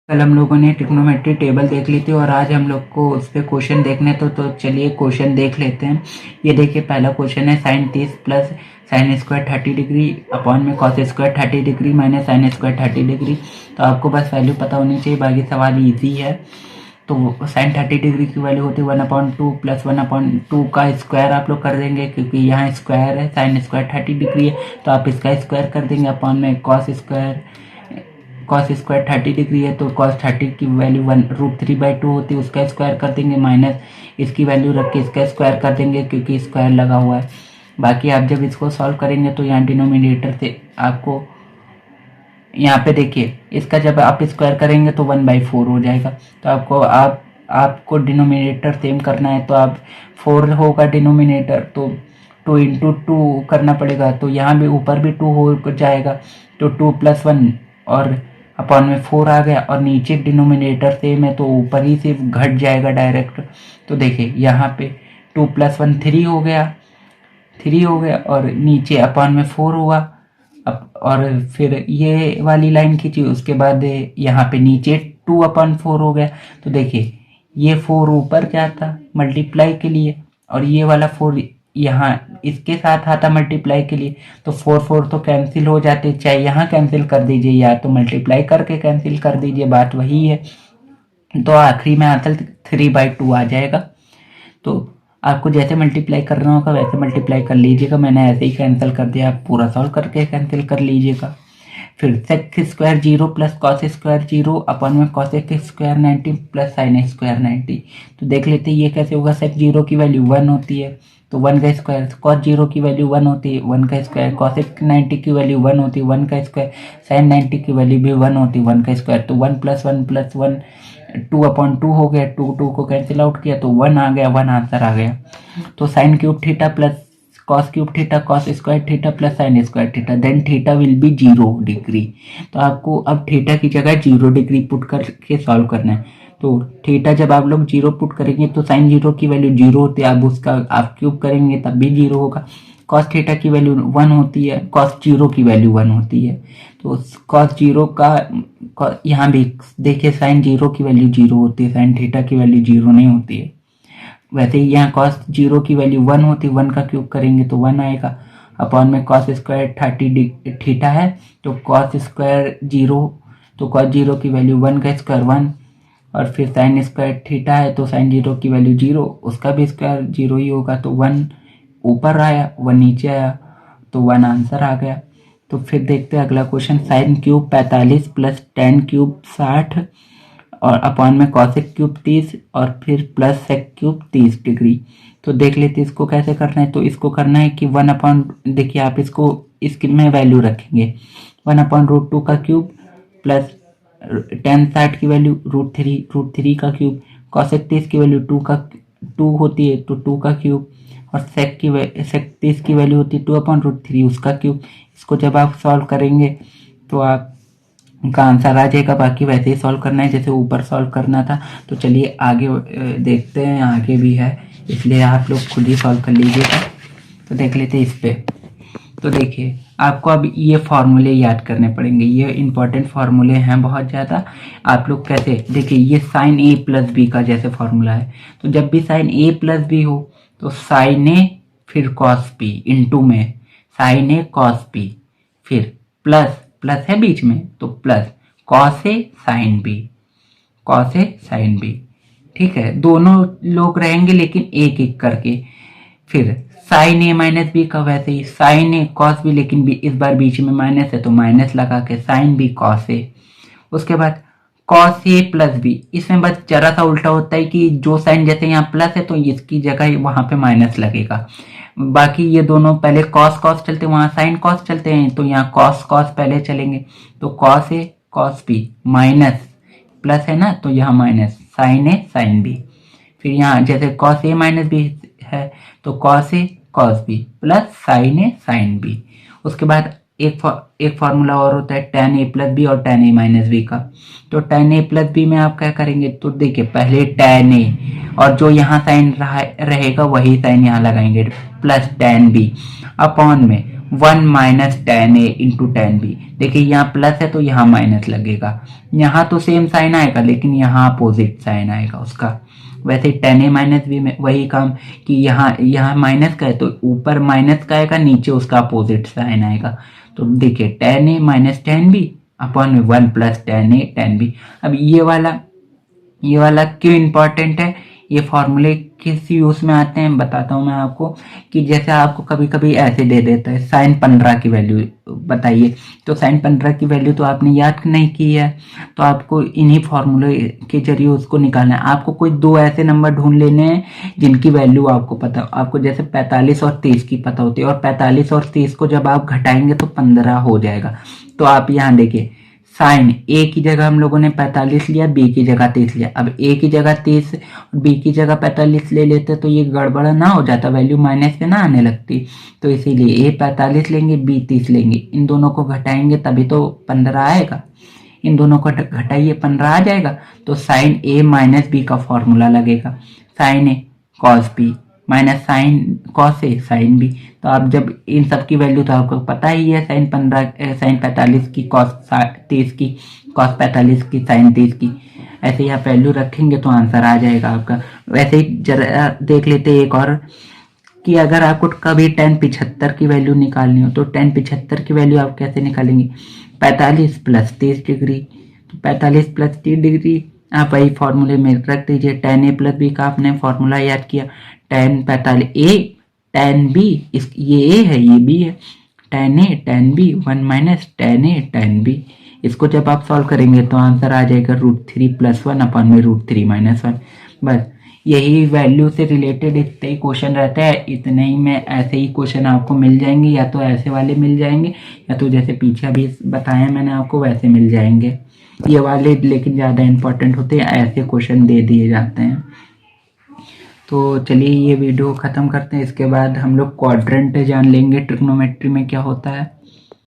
कल हम लोगों ने ट्रिग्नोमेट्री टेबल देख ली थी और आज हम लोग को उस पर क्वेश्चन देखने तो चलिए क्वेश्चन देख लेते हैं। ये देखिए पहला क्वेश्चन है sine 30 plus sine square 30 degree upon में cos square 30 degree minus sine square 30 degree. तो आपको बस वैल्यू पता होनी चाहिए, बाकी सवाल ईजी है। तो साइन 30 डिग्री की वैल्यू होती है 1/2 प्लस 1/2 का स्क्वायर आप लोग कर देंगे, क्योंकि यहाँ स्क्वायर है, साइन स्क्वायर 30 डिग्री है तो आप इसका स्क्वायर कर देंगे अपॉन में कॉस स्क्वायर 30 डिग्री है तो कॉस 30 की वैल्यू 1√3/2 होती है, उसका स्क्वायर कर देंगे माइनस इसकी वैल्यू रख के इसका स्क्वायर कर देंगे क्योंकि स्क्वायर लगा हुआ है। बाकी आप जब इसको सॉल्व करेंगे तो यहाँ डिनोमिनेटर से आपको यहाँ पे देखिए इसका जब आप स्क्वायर करेंगे तो 1/4 हो जाएगा। तो आपको डिनोमिनेटर सेम करना है तो आप 4 होगा डिनोमिनेटर तो 2 × 2 करना पड़ेगा, तो यहाँ भी ऊपर भी 2 हो जाएगा तो 2 + 1 और अपॉन में 4 आ गया और नीचे डिनोमिनेटर सेम है तो ऊपर ही सिर्फ घट जाएगा डायरेक्ट। तो देखिए यहाँ पे 2 + 1 3 हो गया और नीचे अपॉन में 4 हुआ। और फिर ये वाली लाइन खींची, उसके बाद यहाँ पे नीचे 2/4 हो गया। तो देखिए ये 4 ऊपर जाता मल्टीप्लाई के लिए और ये वाला 4 यहाँ इसके साथ आता मल्टीप्लाई के लिए, तो 4 तो कैंसिल हो जाते, चाहे यहाँ कैंसिल कर दीजिए या तो मल्टीप्लाई करके कैंसिल कर दीजिए, बात वही है। तो आखिरी में आंसर 3/2 आ जाएगा। तो आपको जैसे मल्टीप्लाई करना होगा वैसे मल्टीप्लाई कर लीजिएगा, मैंने ऐसे ही कैंसिल कर दिया, आप पूरा सॉल्व करके कैंसिल कर लीजिएगा। फिर sec square 0 plus cos square 0 अपन में cos square 90 plus sine square 90। तो देख लेते हैं ये कैसे होगा। सेक 0 की वैल्यू 1 होती है तो 1 का स्क्वायर, कॉस 0 की वैल्यू 1 होती है 1 का स्क्वायर, कॉस 90 की वैल्यू 1 होती है 1 का स्क्वायर, साइन 90 की वैल्यू भी 1 होती है 1 का स्क्वायर। तो 1 + 1 + 1 2/2 हो गया, 2 को कैंसिल आउट किया तो 1 आ गया, 1 आंसर आ गया। तो sine cube theta plus cos cube theta cos square theta plus sine square theta, then theta will be 0 degree. तो आपको अब थीटा की जगह 0 डिग्री पुट करके सॉल्व करना है। तो थीटा जब आप लोग 0 पुट करेंगे तो साइन 0 की वैल्यू 0 होती है, अब उसका आप क्यूब करेंगे तब भी 0 होगा। कॉस थीटा की वैल्यू 1 होती है, कॉस 0 की वैल्यू 1 होती है। तो कॉस 0 का यहाँ भी देखिए साइन 0 की वैल्यू 0 होती है, साइन थीटा की वैल्यू 0 नहीं होती है। वैसे ही यहाँ कॉस 0 की वैल्यू 1 होती है, 1 का क्यूब करेंगे तो 1 आएगा। अपॉन में कॉस स्क्वायर 30 थीटा है तो कॉस स्क्वायर 0, तो कॉस 0 की वैल्यू 1 का स्क्वायर 1, और फिर साइन स्क्वायर थीटा है तो साइन 0 की वैल्यू 0, उसका भी स्क्वायर 0 ही होगा। तो 1 ऊपर आया 1 नीचे आया तो 1 आंसर आ गया। तो फिर देखते हैं अगला question. Sine cube 45 plus ten cube 60 और अपॉन में कॉसेक क्यूब 30 और फिर प्लस सेक क्यूब 30 डिग्री। तो देख लेते इसको कैसे करना है। तो इसको करना है कि 1 देखिए आप इसको इसकी में वैल्यू रखेंगे 1/√2 का क्यूब प्लस टेन 60 की वैल्यू √3 का क्यूब, कॉसेक 30 की वैल्यू 2 होती है तो 2 का क्यूब, और सेक 30 की वैल्यू होती है 2/√3 उसका क्यूब। इसको जब आप सॉल्व करेंगे तो आप का आंसर आ जाएगा। बाकी वैसे ही सॉल्व करना है जैसे ऊपर सॉल्व करना था। तो चलिए आगे देखते हैं, आगे भी है इसलिए आप लोग खुद ही सॉल्व कर लीजिएगा। तो देख लेते हैं इस पे। तो देखिए आपको अब ये फार्मूले याद करने पड़ेंगे, ये इंपॉर्टेंट फार्मूले हैं बहुत ज़्यादा। आप लोग कैसे देखिए, ये साइन ए प्लस बी का जैसे फार्मूला है, तो जब भी साइन ए प्लस बी हो तो साइन ए फिर कॉस बी इंटू में साइन ए कॉस बी, फिर प्लस है बीच में तो plus cos A sine B, ठीक है। दोनों लोग रहेंगे लेकिन एक एक करके। फिर साइन ए माइनस बी का वैसे ही साइन ए कॉस बी, लेकिन बी इस बार बीच में माइनस है तो माइनस लगा के साइन बी कॉस ए। उसके बाद कॉस ए प्लस बी, इसमें बस जरा सा उल्टा होता है कि जो साइन जैसे यहाँ प्लस है तो इसकी जगह वहां पे माइनस लगेगा। बाकी ये दोनों पहले कॉस चलते हैं, वहां साइन कॉस चलते हैं तो यहाँ कॉस पहले चलेंगे। तो cos A cos B minus plus है ना तो यहाँ माइनस साइन ए साइन बी। फिर यहाँ जैसे कॉस ए माइनस बी है तो cos A cos B plus sign A sine B. उसके बाद एक फार्मूला और होता है tan a प्लस बी और tan a माइनस बी का। तो tan a प्लस बी में आप क्या करेंगे, तो देखिए पहले tan a और जो यहाँ साइन रहेगा वही साइन यहाँ लगाएंगे प्लस tan b अपॉन में 1 माइनस टेन ए इंटू टेन बी। देखिए यहाँ प्लस है तो यहाँ माइनस लगेगा, यहाँ तो सेम साइन आएगा लेकिन यहाँ अपोजिट साइन आएगा उसका। वैसे टेन ए माइनस बी में वही काम कि यहाँ माइनस का है तो ऊपर माइनस का आएगा, नीचे उसका अपोजिट साइन आएगा। तो देखिए टेन ए माइनस टेन बी अपॉन में 1 प्लस टेन ए टेन बी। अब ये वाला क्यों इंपॉर्टेंट है, ये फॉर्मूले किस यूज में आते हैं बताता हूँ मैं आपको। कि जैसे आपको कभी कभी ऐसे दे देता है साइन 15 की वैल्यू बताइए, तो साइन 15 की वैल्यू तो आपने याद नहीं की है, तो आपको इन्हीं फॉर्मूले के जरिए उसको निकालना है। आपको कोई दो ऐसे नंबर ढूंढ लेने हैं जिनकी वैल्यू आपको पता हो। आपको जैसे 45 और 30 की पता होती है, और 45 और 30 को जब आप घटाएंगे तो 15 हो जाएगा। तो आप यहाँ देखिए साइन ए की जगह हम लोगों ने 45 लिया, बी की जगह 30 लिया। अब ए की जगह 30 और बी की जगह 45 ले लेते तो ये गड़बड़ ना हो जाता, वैल्यू माइनस पे ना आने लगती। तो इसीलिए ए 45 लेंगे, बी 30 लेंगे, इन दोनों को घटाएंगे तभी तो 15 आएगा। इन दोनों को घटाइए 15 आ जाएगा। तो साइन ए माइनस बी का फॉर्मूला लगेगा, sine A cos B minus sine cos A sine B. तो आप जब इन सब की वैल्यू तो आपको पता ही है, साइन 45 की कॉस 30 की, कॉस 45 की साइन 30 की, ऐसे ही आप वैल्यू रखेंगे तो आंसर आ जाएगा आपका। वैसे ही जरा देख लेते एक और कि अगर आपको कभी tan 75 की वैल्यू निकालनी हो तो tan 75 की वैल्यू आप कैसे निकालेंगे, 45 प्लस 30 डिग्री। तो 45 प्लस 30 डिग्री आप वही फॉर्मूले में रख दीजिए। tan a प्लस बी का आपने फॉर्मूला याद किया, tan 45 a tan b, ये a है ये b है, tan a tan b 1 minus tan a tan b। इसको जब आप सॉल्व करेंगे तो आंसर आ जाएगा √3 + 1 अपॉन में √3 - 1। बस यही वैल्यू से रिलेटेड इतने ही क्वेश्चन रहते हैं, इतने ही में ऐसे ही क्वेश्चन आपको मिल जाएंगे, या तो ऐसे वाले मिल जाएंगे या तो जैसे पीछे अभी बताया मैंने आपको वैसे मिल जाएंगे। ये वाले लेकिन ज़्यादा इंपॉर्टेंट होते हैं, ऐसे क्वेश्चन दे दिए जाते हैं। तो चलिए ये वीडियो ख़त्म करते हैं, इसके बाद हम लोग क्वाड्रेंट जान लेंगे ट्रिग्नोमेट्री में क्या होता है।